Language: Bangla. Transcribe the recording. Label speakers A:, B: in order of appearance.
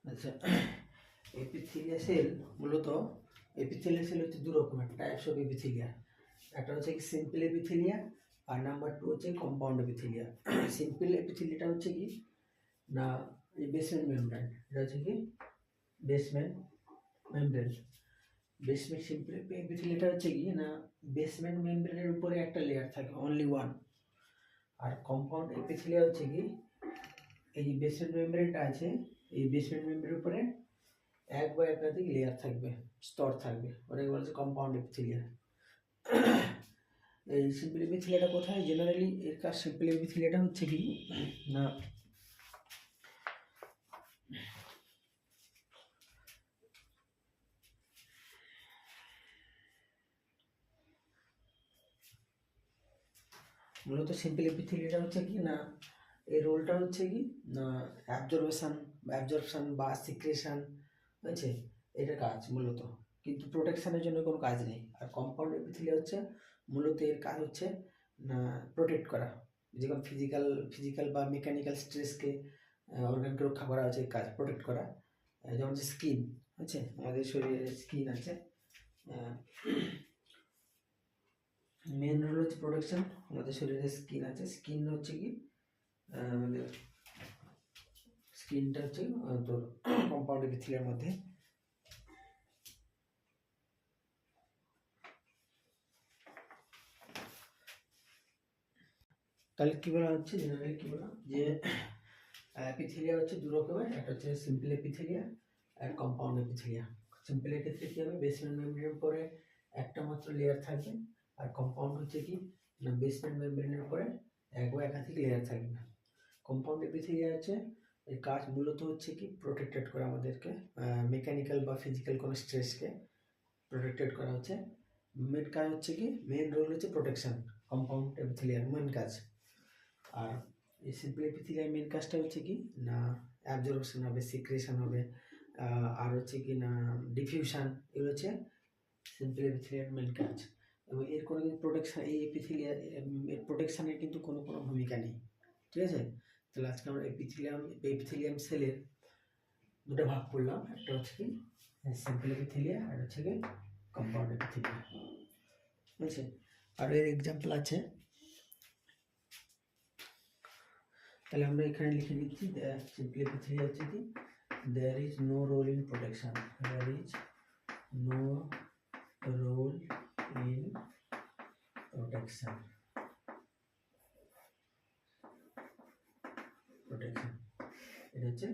A: আচ্ছা, এপিথেলিয়া সেল মূলত এপিথেলিয়া সেল হচ্ছে দু রকমের টাইপস অফ এপিথেলিয়া। একটা হচ্ছে কি সিম্পল এপিথেলিয়া, আর নাম্বার 2 হচ্ছে কম্পাউন্ড এপিথেলিয়া। সিম্পল এপিথেলিয়াটা হচ্ছে কি না এই বেসমেন্ট মেমব্রেন, এটা হচ্ছে কি বেসমেন্ট মেমব্রেন। বেসমেন্ট সিম্পল এপিথেলিয়াটা হচ্ছে কি না বেসমেন্ট মেমব্রেনের উপরে একটা লেয়ার থাকে, অনলি ওয়ান। আর কম্পাউন্ড এপিথেলিয়া হচ্ছে কি এই যে বেসমেন্ট মেমব্রেনটা আছে, এই বেসমেন্ট মেমব্রেনের উপরে এক বা একাধিক লেয়ার থাকবে, স্তর থাকবে, ওটাকে বলা হচ্ছে কম্পাউন্ড এপিথেলিয়া। এই সিম্পল এপিথেলিয়াটা কোথায় জেনারেলি এর কাজ? সিম্পল এপিথেলিয়াটা হচ্ছে কি না মূলত সিম্পল এপিথেলিয়াটা হচ্ছে কি না এর রোলটা হচ্ছে কি না অ্যাবজর্পশন বা সিক্রেশন, বুঝছে, এটা কাজ মূলত, কিন্তু প্রোটেকশনের জন্য কোনো কাজ নেই। আর কম্পাউন্ড এপিথেলিয়া হচ্ছে মূলত এর কাজ হচ্ছে না প্রোটেক্ট করা, যেমন ফিজিক্যাল বা মেকানিক্যাল স্ট্রেসকে অর্গানকে রক্ষা করা হচ্ছে কাজ, প্রোটেক্ট করা। যেমন যে স্কিন আছে, আমাদের শরীরে স্কিন আছে, মেন রোল হচ্ছে প্রোটেকশন। আমাদের শরীরে স্কিন আছে, স্কিন হচ্ছে কি আমাদের স্কিনটা হচ্ছে তোর কম্পাউন্ড এপিথেলিয়ার মধ্যে। তাহলে কি বলা হচ্ছে জেনারেলি কি বলা যে এপিথেলিয়া হচ্ছে দু রকমের, একটা হচ্ছে সিম্পল এপিথেলিয়া আর কম্পাউন্ড এপিথেলিয়া। সিম্পল ক্ষেত্রে কি হবে, বেসমেন্ট মেমব্রেনের উপরে একটা মাত্র লেয়ার থাকবে, আর কম্পাউন্ড হচ্ছে কি না বেসমেন্ট মেমব্রেনের উপরে এক বা একাধিক লেয়ার থাকবে। কম্পাউন্ড এপিথেলিয়া হচ্ছে এর কাজ মূলত হচ্ছে কি প্রোটেক্টেড করা আমাদেরকে, মেকানিক্যাল বা ফিজিক্যাল কোনো স্ট্রেসকে প্রোটেক্টেড করা হচ্ছে। মেন কাজ হচ্ছে কি মেন রোল হচ্ছে প্রোটেকশন, কম্পাউন্ড এপিথেলিয়ার মেন কাজ। আর এই সিম্পল এপিথেলিয়ার মেন কাজটা হচ্ছে কি না অ্যাবজর্পশন হবে, সিক্রেশন হবে, আর হচ্ছে কি না ডিফিউশন, এগুলো হচ্ছে সিম্পল এপিথেলিয়ার মেন কাজ। এবং এর কোনো প্রোটেকশন এই এপিথেলিয়ার এর প্রোটেকশানের কিন্তু কোনো ভূমিকা নেই, ঠিক আছে। তাহলে আজকে আমরা এপিথেলিয়াম সেলের দুটো ভাগ করলাম, একটা হচ্ছে কি সিম্পল এপিথেলিয়া আর হচ্ছে কি কম্পাউন্ড এপিথেলিয়া, বুঝছে। আর এর এক্সাম্পল আছে, তাহলে আমরা এখানে লিখে দিচ্ছি সিম্পল এপিথেলিয়া হচ্ছে কি there is no role in protection, there is no role in protection, এটা হচ্ছে